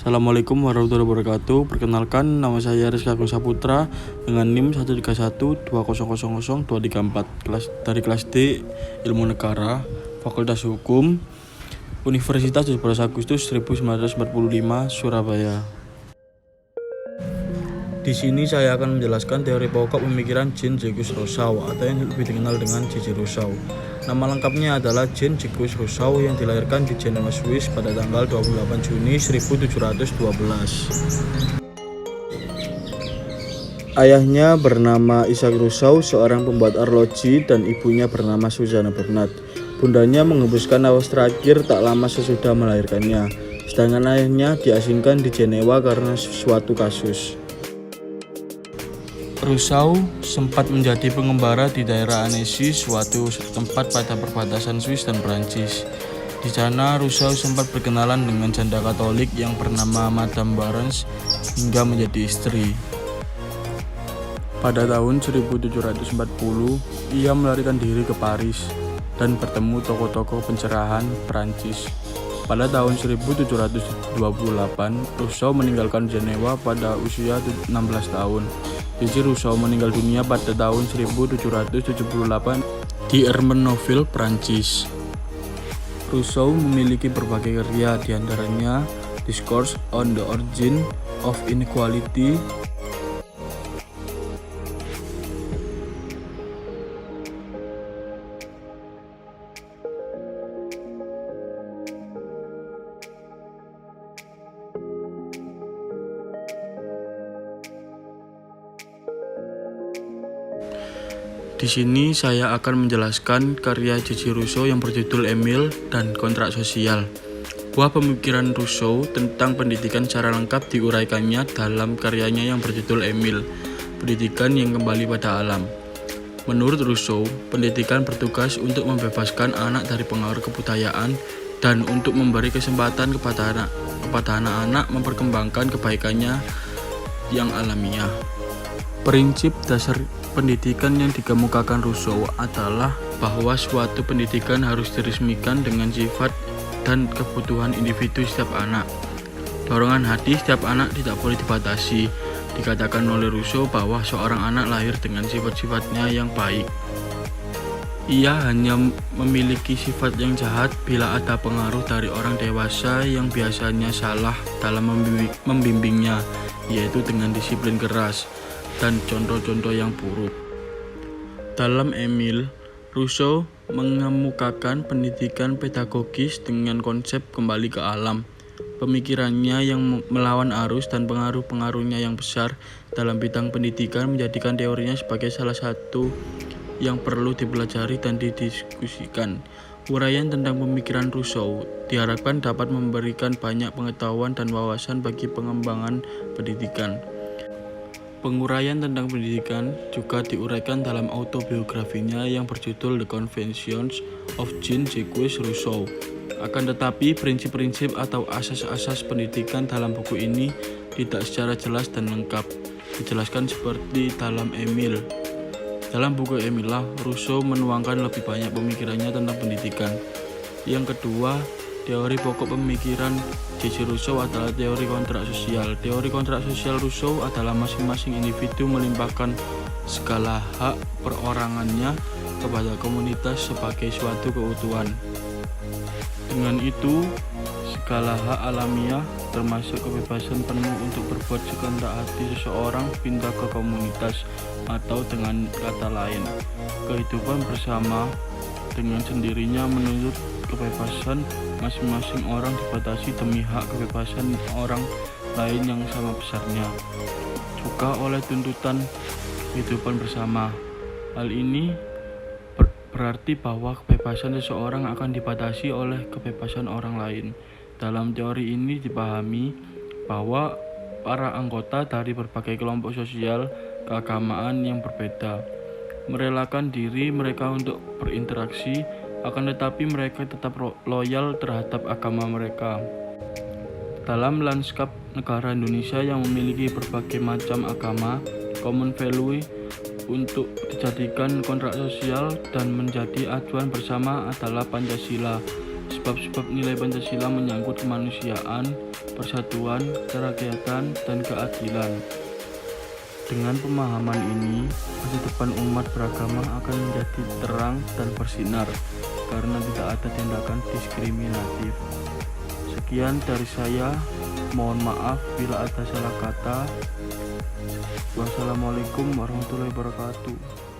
Assalamualaikum warahmatullahi wabarakatuh. Perkenalkan, nama saya Rizky Agung Saputra dengan NIM 13120000234 dari kelas D Ilmu Negara, Fakultas Hukum, Universitas 17 Agustus 1945, Surabaya. Di sini saya akan menjelaskan teori pokok pemikiran Jean-Jacques Rousseau atau yang lebih dikenal dengan J.J. Rousseau. Nama lengkapnya adalah Jean-Jacques Rousseau yang dilahirkan di Jenewa, Swiss pada tanggal 28 Juni 1712. Ayahnya bernama Isaac Rousseau, seorang pembuat arloji, dan ibunya bernama Susanna Bernard. Bundanya mengembuskan nafas terakhir tak lama sesudah melahirkannya, sedangkan ayahnya diasingkan di Jenewa karena suatu kasus. Rousseau sempat menjadi pengembara di daerah Annecy, suatu tempat pada perbatasan Swiss dan Prancis. Di sana, Rousseau sempat berkenalan dengan janda Katolik yang bernama Madame Barnes hingga menjadi istri. Pada tahun 1740, ia melarikan diri ke Paris dan bertemu tokoh-tokoh pencerahan Prancis. Pada tahun 1728, Rousseau meninggalkan Jenewa pada usia 16 tahun. J.J. Rousseau meninggal dunia pada tahun 1778 di Ermenonville, Prancis. Rousseau memiliki berbagai karya, diantaranya Discourse on the Origin of Inequality, Di sini saya akan menjelaskan karya J.J. Rousseau yang berjudul Emile dan Kontrak Sosial. Buah pemikiran Rousseau tentang pendidikan secara lengkap diuraikannya dalam karyanya yang berjudul Emile, Pendidikan yang Kembali pada Alam. Menurut Rousseau, pendidikan bertugas untuk membebaskan anak dari pengaruh kebudayaan dan untuk memberi kesempatan kepada anak-anak memperkembangkan kebaikannya yang alamiah. Prinsip dasar pendidikan yang dikemukakan Rousseau adalah bahwa suatu pendidikan harus diresmikan dengan sifat dan kebutuhan individu setiap anak. Dorongan hati setiap anak tidak boleh dibatasi. Dikatakan oleh Rousseau bahwa seorang anak lahir dengan sifat-sifatnya yang baik. Ia hanya memiliki sifat yang jahat bila ada pengaruh dari orang dewasa yang biasanya salah dalam membimbingnya, yaitu dengan disiplin keras dan contoh-contoh yang buruk. Dalam Emile, Rousseau mengemukakan pendidikan pedagogis dengan konsep kembali ke alam. Pemikirannya yang melawan arus dan pengaruh-pengaruhnya yang besar dalam bidang pendidikan menjadikan teorinya sebagai salah satu yang perlu dipelajari dan didiskusikan. Uraian tentang pemikiran Rousseau diharapkan dapat memberikan banyak pengetahuan dan wawasan bagi pengembangan pendidikan. Penguraian tentang pendidikan juga diuraikan dalam autobiografinya yang berjudul The Confessions of Jean-Jacques Rousseau. Akan tetapi, prinsip-prinsip atau asas-asas pendidikan dalam buku ini tidak secara jelas dan lengkap dijelaskan seperti dalam Emile. Dalam buku Emile, Rousseau menuangkan lebih banyak pemikirannya tentang pendidikan. Yang kedua, teori pokok pemikiran J.J. Rousseau adalah teori kontrak sosial. Teori kontrak sosial Rousseau adalah masing-masing individu melimpahkan segala hak perorangannya kepada komunitas sebagai suatu keutuhan. Dengan itu, segala hak alamiah termasuk kebebasan penuh untuk berbuat sekehendak hati seseorang pindah ke komunitas, atau dengan kata lain, kehidupan bersama dengan sendirinya menurut kebebasan masing-masing orang dibatasi demi hak kebebasan orang lain yang sama besarnya, juga oleh tuntutan kehidupan bersama. Hal ini berarti bahwa kebebasan seseorang akan dibatasi oleh kebebasan orang lain. Dalam teori ini dipahami bahwa para anggota dari berbagai kelompok sosial keagamaan yang berbeda merelakan diri mereka untuk berinteraksi, akan tetapi mereka tetap loyal terhadap agama mereka. Dalam lanskap negara Indonesia yang memiliki berbagai macam agama, common value untuk dijadikan kontrak sosial dan menjadi acuan bersama adalah Pancasila Sebab-sebab nilai Pancasila menyangkut kemanusiaan, persatuan, kerakyatan, dan keadilan. Dengan pemahaman ini, masa depan umat beragama akan menjadi terang dan bersinar karena tidak ada tindakan diskriminatif. Sekian dari saya, mohon maaf bila ada salah kata. Wassalamualaikum warahmatullahi wabarakatuh.